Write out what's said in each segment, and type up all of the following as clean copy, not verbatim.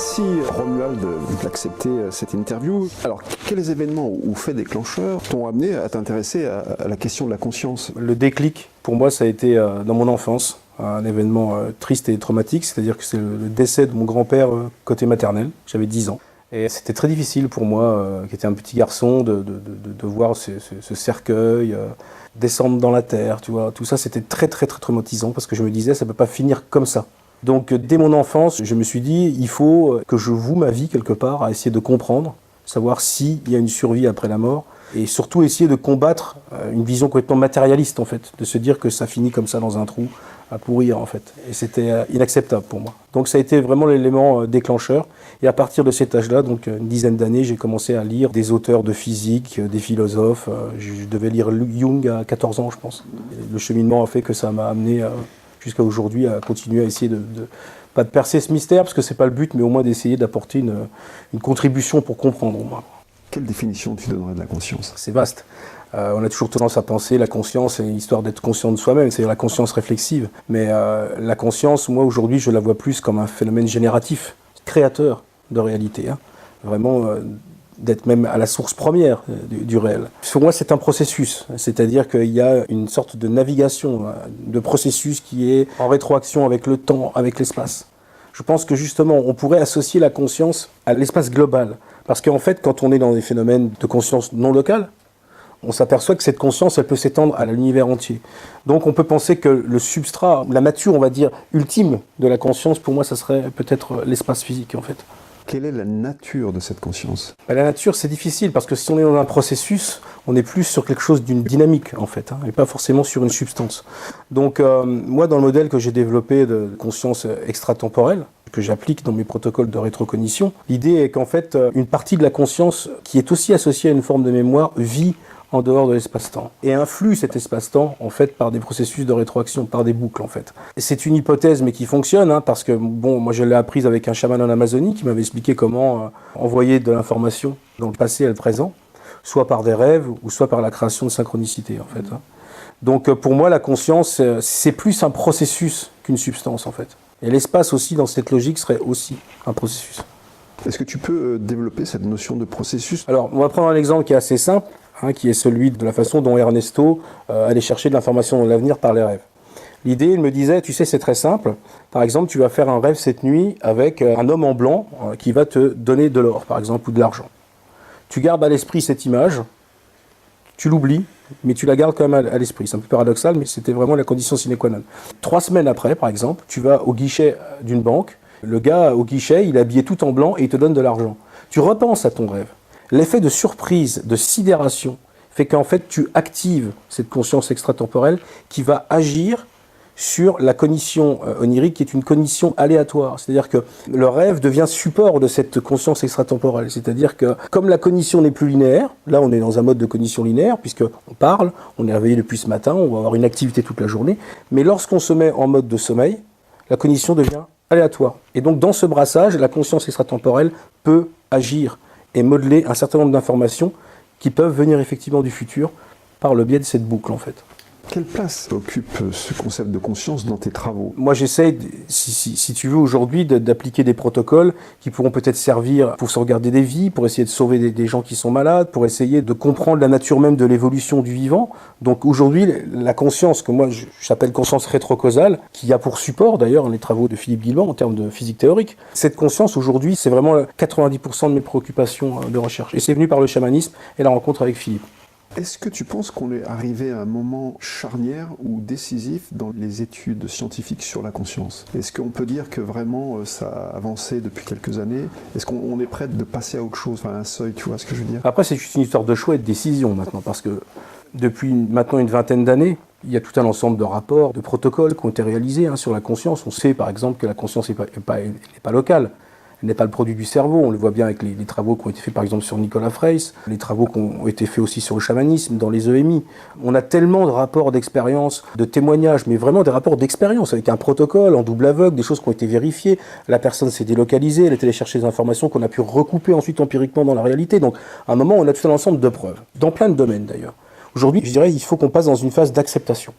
Merci Romuald d'accepter cette interview. Alors, quels événements ou faits déclencheurs t'ont amené à t'intéresser à la question de la conscience? Le déclic, pour moi, ça a été dans mon enfance, un événement triste et traumatique, c'est-à-dire que c'est le décès de mon grand-père côté maternel, j'avais 10 ans. Et c'était très difficile pour moi, qui était un petit garçon, de voir ce cercueil descendre dans la terre, tu vois. Tout ça, c'était très traumatisant parce que je me disais, ça ne peut pas finir comme ça. Donc, dès mon enfance, je me suis dit, il faut que je voue ma vie quelque part à essayer de comprendre, savoir s'il y a une survie après la mort, et surtout essayer de combattre une vision complètement matérialiste, en fait, de se dire que ça finit comme ça dans un trou, à pourrir, en fait. Et c'était inacceptable pour moi. Donc, ça a été vraiment l'élément déclencheur. Et à partir de cet âge-là, donc une dizaine d'années, j'ai commencé à lire des auteurs de physique, des philosophes. Je devais lire Jung à 14 ans, je pense. Et le cheminement a fait que ça m'a amené jusqu'à aujourd'hui à continuer à essayer pas de percer ce mystère, parce que c'est pas le but, mais au moins d'essayer d'apporter une contribution pour comprendre au moins. Quelle définition tu donnerais de la conscience? C'est vaste. On a toujours tendance à penser la conscience, c'est l'histoire d'être conscient de soi-même, c'est-à-dire la conscience réflexive. Mais la conscience, moi aujourd'hui, je la vois plus comme un phénomène génératif, créateur de réalité. Hein. Vraiment d'être même à la source première du réel. Pour moi, c'est un processus, c'est-à-dire qu'il y a une sorte de navigation, de processus qui est en rétroaction avec le temps, avec l'espace. Je pense que justement, on pourrait associer la conscience à l'espace global. Parce qu'en fait, quand on est dans des phénomènes de conscience non locale, on s'aperçoit que cette conscience, elle peut s'étendre à l'univers entier. Donc on peut penser que le substrat, la nature, on va dire, ultime de la conscience, pour moi, ça serait peut-être l'espace physique, en fait. Quelle est la nature de cette conscience? La nature, c'est difficile, parce que si on est dans un processus, on est plus sur quelque chose d'une dynamique, en fait, et pas forcément sur une substance. Donc moi, dans le modèle que j'ai développé de conscience extratemporelle, que j'applique dans mes protocoles de rétrocognition, l'idée est qu'en fait, une partie de la conscience, qui est aussi associée à une forme de mémoire, vit en dehors de l'espace-temps, et influe cet espace-temps, en fait, par des processus de rétroaction, par des boucles, en fait. C'est une hypothèse, mais qui fonctionne, hein, parce que, bon, moi je l'ai apprise avec un chaman en Amazonie, qui m'avait expliqué comment envoyer de l'information dans le passé et le présent, soit par des rêves, ou soit par la création de synchronicité, en fait. Hein. Donc, pour moi, la conscience, c'est plus un processus qu'une substance, en fait. Et l'espace aussi, dans cette logique, serait aussi un processus. Est-ce que tu peux développer cette notion de processus? Alors, on va prendre un exemple qui est assez simple, hein, qui est celui de la façon dont Ernesto allait chercher de l'information dans l'avenir par les rêves. L'idée, il me disait, tu sais, c'est très simple. Par exemple, tu vas faire un rêve cette nuit avec un homme en blanc qui va te donner de l'or, par exemple, ou de l'argent. Tu gardes à l'esprit cette image, tu l'oublies, mais tu la gardes quand même à l'esprit. C'est un peu paradoxal, mais c'était vraiment la condition sine qua non. 3 semaines après, par exemple, tu vas au guichet d'une banque. Le gars au guichet, il est habillé tout en blanc et il te donne de l'argent. Tu repenses à ton rêve. L'effet de surprise, de sidération, fait qu'en fait, tu actives cette conscience extratemporelle qui va agir sur la cognition onirique, qui est une cognition aléatoire. C'est-à-dire que le rêve devient support de cette conscience extratemporelle. C'est-à-dire que, comme la cognition n'est plus linéaire, là on est dans un mode de cognition linéaire, puisqu'on parle, on est réveillé depuis ce matin, on va avoir une activité toute la journée, mais lorsqu'on se met en mode de sommeil, la cognition devient aléatoire. Et donc dans ce brassage, la conscience extratemporelle peut agir et modeler un certain nombre d'informations qui peuvent venir effectivement du futur par le biais de cette boucle, en fait. Quelle place occupe ce concept de conscience dans tes travaux? Moi, j'essaie, si tu veux, aujourd'hui, d'appliquer des protocoles qui pourront peut-être servir pour sauvegarder des vies, pour essayer de sauver des gens qui sont malades, pour essayer de comprendre la nature même de l'évolution du vivant. Donc aujourd'hui, la conscience, que moi j'appelle conscience rétrocausale, qui a pour support d'ailleurs les travaux de Philippe Guilbert en termes de physique théorique, cette conscience aujourd'hui, c'est vraiment 90% de mes préoccupations de recherche. Et c'est venu par le chamanisme et la rencontre avec Philippe. Est-ce que tu penses qu'on est arrivé à un moment charnière ou décisif dans les études scientifiques sur la conscience? Est-ce qu'on peut dire que vraiment ça a avancé depuis quelques années? Est-ce qu'on est prêt de passer à autre chose, enfin à un seuil, tu vois ce que je veux dire? Après, c'est juste une histoire de choix et de décision maintenant, parce que depuis maintenant une vingtaine d'années, il y a tout un ensemble de rapports, de protocoles qui ont été réalisés sur la conscience. On sait par exemple que la conscience n'est pas locale. Elle n'est pas le produit du cerveau, on le voit bien avec les travaux qui ont été faits par exemple sur Nicolas Fraisse, les travaux qui ont été faits aussi sur le chamanisme, dans les EMI. On a tellement de rapports d'expérience, de témoignages, mais vraiment des rapports d'expérience, avec un protocole en double aveugle, des choses qui ont été vérifiées, la personne s'est délocalisée, elle est allée chercher des informations qu'on a pu recouper ensuite empiriquement dans la réalité. Donc à un moment, on a tout un ensemble de preuves, dans plein de domaines d'ailleurs. Aujourd'hui, je dirais qu'il faut qu'on passe dans une phase d'acceptation.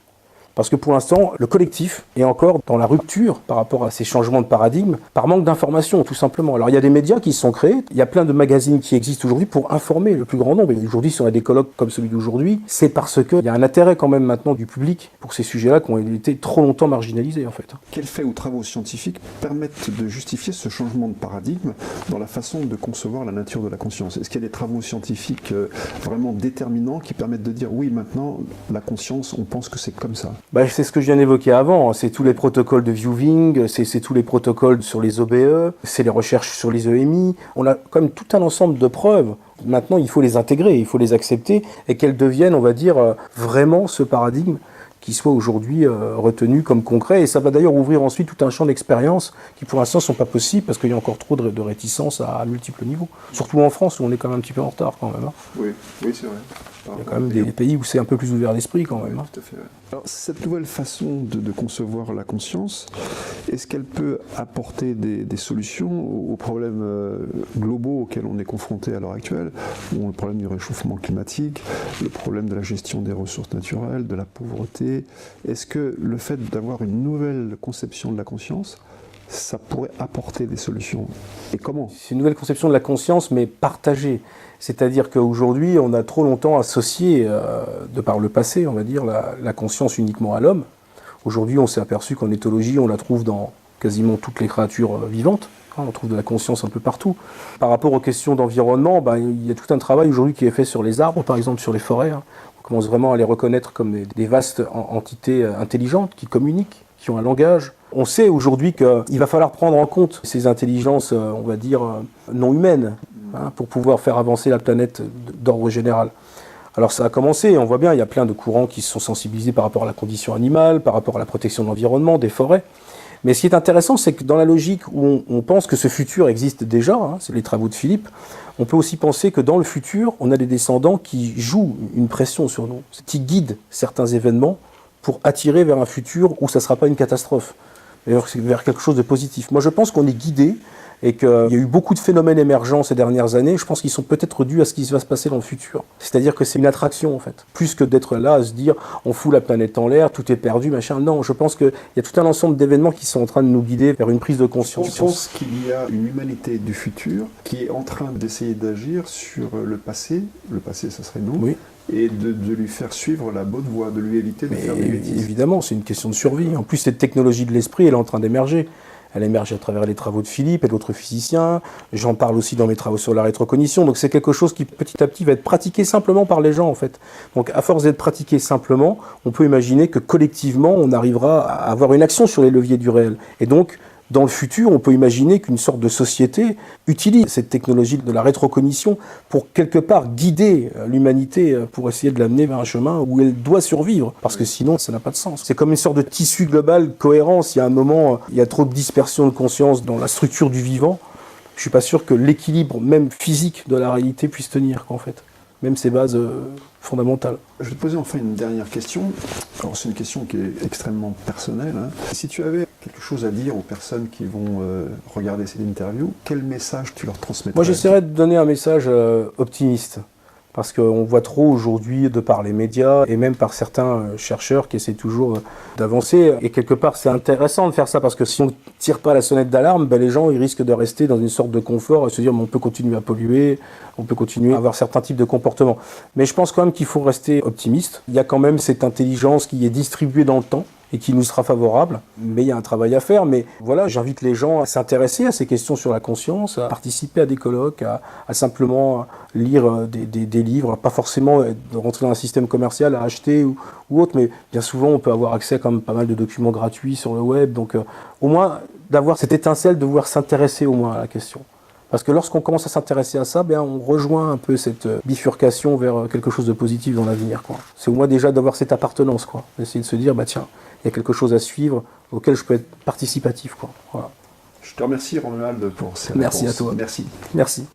Parce que pour l'instant, le collectif est encore dans la rupture par rapport à ces changements de paradigme, par manque d'information, tout simplement. Alors il y a des médias qui se sont créés, il y a plein de magazines qui existent aujourd'hui pour informer le plus grand nombre. Et aujourd'hui, si on a des colloques comme celui d'aujourd'hui, c'est parce qu'il y a un intérêt quand même maintenant du public pour ces sujets-là qui ont été trop longtemps marginalisés, en fait. Quels faits ou travaux scientifiques permettent de justifier ce changement de paradigme dans la façon de concevoir la nature de la conscience? Est-ce qu'il y a des travaux scientifiques vraiment déterminants qui permettent de dire oui, maintenant, la conscience, on pense que c'est comme ça? C'est ce que je viens d'évoquer avant, c'est tous les protocoles de viewing, c'est tous les protocoles sur les OBE, c'est les recherches sur les EMI. On a quand même tout un ensemble de preuves. Maintenant, il faut les intégrer, il faut les accepter et qu'elles deviennent, on va dire, vraiment ce paradigme qui soit aujourd'hui retenu comme concret. Et ça va d'ailleurs ouvrir ensuite tout un champ d'expériences qui pour l'instant ne sont pas possibles parce qu'il y a encore trop de réticences à multiples niveaux. Surtout en France où on est quand même un petit peu en retard quand même. Hein. Oui, c'est vrai. Il y a quand même des pays où c'est un peu plus ouvert d'esprit quand même. Oui, hein. tout à fait. Alors, cette nouvelle façon de concevoir la conscience, est-ce qu'elle peut apporter des solutions aux problèmes globaux auxquels on est confronté à l'heure actuelle, le problème du réchauffement climatique, le problème de la gestion des ressources naturelles, de la pauvreté? Est-ce que le fait d'avoir une nouvelle conception de la conscience, ça pourrait apporter des solutions? Et comment? C'est une nouvelle conception de la conscience, mais partagée. C'est-à-dire qu'aujourd'hui, on a trop longtemps associé, de par le passé, on va dire, la conscience uniquement à l'homme. Aujourd'hui, on s'est aperçu qu'en éthologie, on la trouve dans quasiment toutes les créatures vivantes. On trouve de la conscience un peu partout. Par rapport aux questions d'environnement, il y a tout un travail aujourd'hui qui est fait sur les arbres, par exemple sur les forêts. Hein. On commence vraiment à les reconnaître comme des vastes entités intelligentes qui communiquent, qui ont un langage. On sait aujourd'hui qu'il va falloir prendre en compte ces intelligences, on va dire, non humaines, pour pouvoir faire avancer la planète d'ordre général. Alors ça a commencé, on voit bien, il y a plein de courants qui se sont sensibilisés par rapport à la condition animale, par rapport à la protection de l'environnement, des forêts. Mais ce qui est intéressant, c'est que dans la logique où on pense que ce futur existe déjà, c'est les travaux de Philippe, on peut aussi penser que dans le futur, on a des descendants qui jouent une pression sur nous, qui guident certains événements pour attirer vers un futur où ça ne sera pas une catastrophe, mais vers quelque chose de positif. Moi, je pense qu'on est guidé et qu'il y a eu beaucoup de phénomènes émergents ces dernières années. Je pense qu'ils sont peut-être dus à ce qui va se passer dans le futur. C'est-à-dire que c'est une attraction, en fait. Plus que d'être là à se dire on fout la planète en l'air, tout est perdu, machin. Non, je pense qu'il y a tout un ensemble d'événements qui sont en train de nous guider vers une prise de conscience. Je pense qu'il y a une humanité du futur qui est en train d'essayer d'agir sur le passé. Le passé, ça serait nous. Oui. Et de lui faire suivre la bonne voie, de lui éviter de faire des bêtises. Évidemment, c'est une question de survie. En plus, cette technologie de l'esprit, elle est en train d'émerger. Elle émerge à travers les travaux de Philippe et d'autres physiciens. J'en parle aussi dans mes travaux sur la rétrocognition. Donc c'est quelque chose qui petit à petit va être pratiqué simplement par les gens en fait. Donc à force d'être pratiqué simplement, on peut imaginer que collectivement on arrivera à avoir une action sur les leviers du réel. Et donc dans le futur, on peut imaginer qu'une sorte de société utilise cette technologie de la rétrocognition pour quelque part guider l'humanité pour essayer de l'amener vers un chemin où elle doit survivre, parce que sinon ça n'a pas de sens. C'est comme une sorte de tissu global, cohérence. Il y a un moment, il y a trop de dispersion de conscience dans la structure du vivant. Je ne suis pas sûr que l'équilibre même physique de la réalité puisse tenir, en fait. Même ces bases fondamentales. Je vais te poser enfin une dernière question. Alors c'est une question qui est extrêmement personnelle. Si tu avais quelque chose à dire aux personnes qui vont regarder cette interview, quel message tu leur transmettrais? Moi j'essaierais de donner un message optimiste. Parce qu'on voit trop aujourd'hui, de par les médias, et même par certains chercheurs qui essaient toujours d'avancer. Et quelque part, c'est intéressant de faire ça, parce que si on ne tire pas la sonnette d'alarme, les gens ils risquent de rester dans une sorte de confort et se dire on peut continuer à polluer, on peut continuer à avoir certains types de comportements. Mais je pense quand même qu'il faut rester optimiste. Il y a quand même cette intelligence qui est distribuée dans le temps et qui nous sera favorable, mais il y a un travail à faire. Mais voilà, j'invite les gens à s'intéresser à ces questions sur la conscience, à participer à des colloques, à simplement lire des livres, pas forcément rentrer dans un système commercial à acheter ou autre, mais bien souvent on peut avoir accès à quand même pas mal de documents gratuits sur le web, donc au moins d'avoir cette étincelle de vouloir s'intéresser au moins à la question. Parce que lorsqu'on commence à s'intéresser à ça, on rejoint un peu cette bifurcation vers quelque chose de positif dans l'avenir. C'est au moins déjà d'avoir cette appartenance, d'essayer de se dire, tiens, il y a quelque chose à suivre auquel je peux être participatif. Voilà. Je te remercie Romuald pour ces réponses. Merci à toi. Merci. Merci.